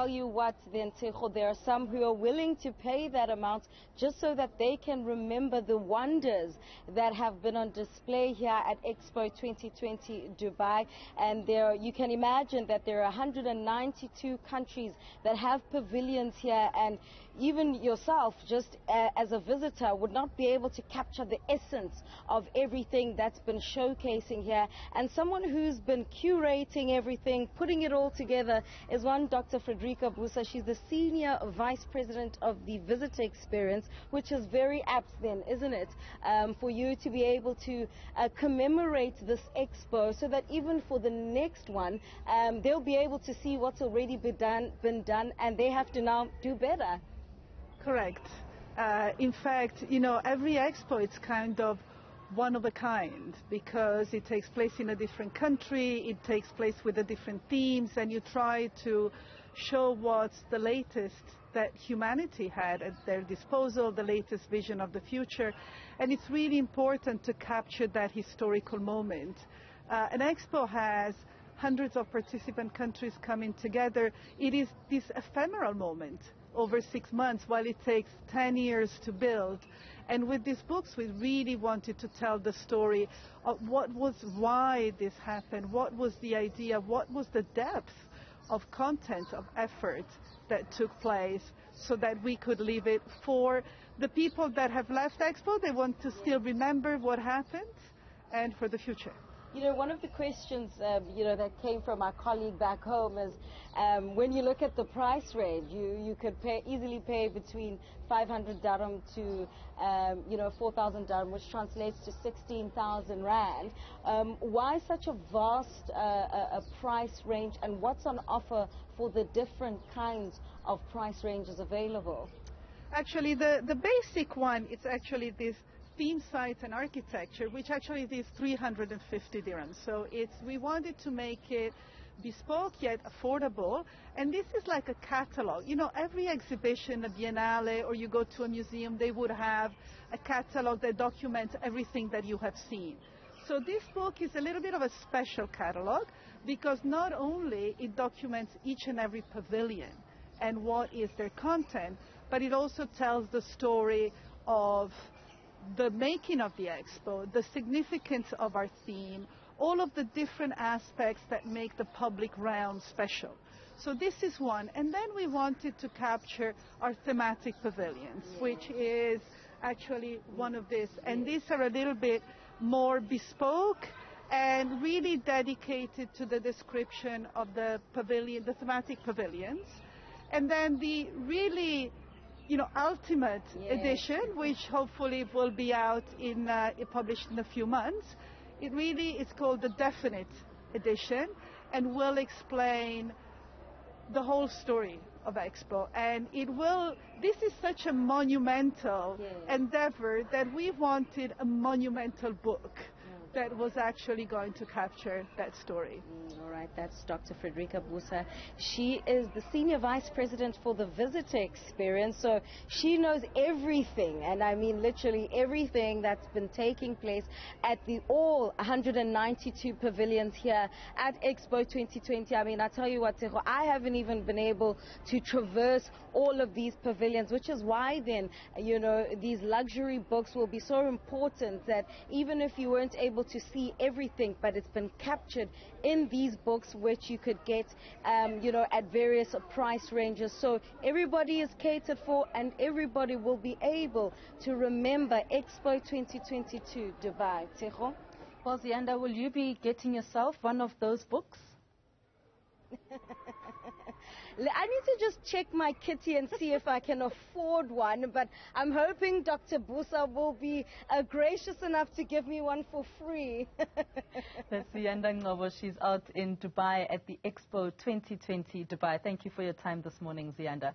tell you what, then, Tejo, there are some who are willing to pay that amount just so that they can remember the wonders that have been on display here at Expo 2020 Dubai. And you can imagine that there are 192 countries that have pavilions here, and even yourself, just as a visitor, would not be able to capture the essence of everything that's been showcasing here. And someone who's been curating everything, putting it all together, is one Dr. Frederica Busa. She's the Senior Vice President of the Visitor Experience, which is very apt then, isn't it, for you to be able to commemorate this expo, so that even for the next one, they'll be able to see what's already been done, and they have to now do better. Correct. In fact, every expo is kind of one of a kind, because it takes place in a different country, it takes place with the different themes, and you try to show what's the latest that humanity had at their disposal, the latest vision of the future. And it's really important to capture that historical moment. An expo has hundreds of participant countries coming together. It is this ephemeral moment over 6 months, while it takes 10 years to build. And with these books, we really wanted to tell the story of why this happened, what was the idea, what was the depth of content, of effort that took place, so that we could leave it for the people that have left Expo. They want to still remember what happened, and for the future. One of the questions, that came from our colleague back home is, when you look at the price range, you could easily pay between 500 dirham to, 4,000 dirham, which translates to 16,000 rand. Why such a vast price range, and what's on offer for the different kinds of price ranges available? Actually, the basic one is actually this theme sites and architecture, which actually is 350 dirhams. So we wanted to make it bespoke yet affordable, and this is like a catalog. Every exhibition, a biennale, or you go to a museum, they would have a catalog that documents everything that you have seen. So this book is a little bit of a special catalog, because not only it documents each and every pavilion and what is their content, but it also tells the story of the making of the expo, the significance of our theme, all of the different aspects that make the public realm special. So this is one. And then we wanted to capture our thematic pavilions, which is actually one of these. And these are a little bit more bespoke and really dedicated to the description of the pavilion, the thematic pavilions. And then the really ultimate edition, which hopefully will be out published in a few months. It really is called the Definite Edition, and will explain the whole story of Expo. And this is such a monumental endeavor that we wanted a monumental book that was actually going to capture that story. All right, that's Dr. Frederica Busa. She is the Senior Vice President for the Visitor Experience, so she knows everything, and I mean literally everything that's been taking place at all 192 pavilions here at Expo 2020. I mean, I tell you what, Tejo, I haven't even been able to traverse all of these pavilions, which is why then, these luxury books will be so important, that even if you weren't able to see everything, but it's been captured in these books, which you could get, at various price ranges. So everybody is catered for, and everybody will be able to remember Expo 2022 Dubai. Tejo? Well, Ziyanda, will you be getting yourself one of those books? I need to just check my kitty and see if I can afford one, but I'm hoping Dr. Busa will be gracious enough to give me one for free. That's Ziyanda Ngcobo. She's out in Dubai at the Expo 2020 Dubai. Thank you for your time this morning, Ziyanda.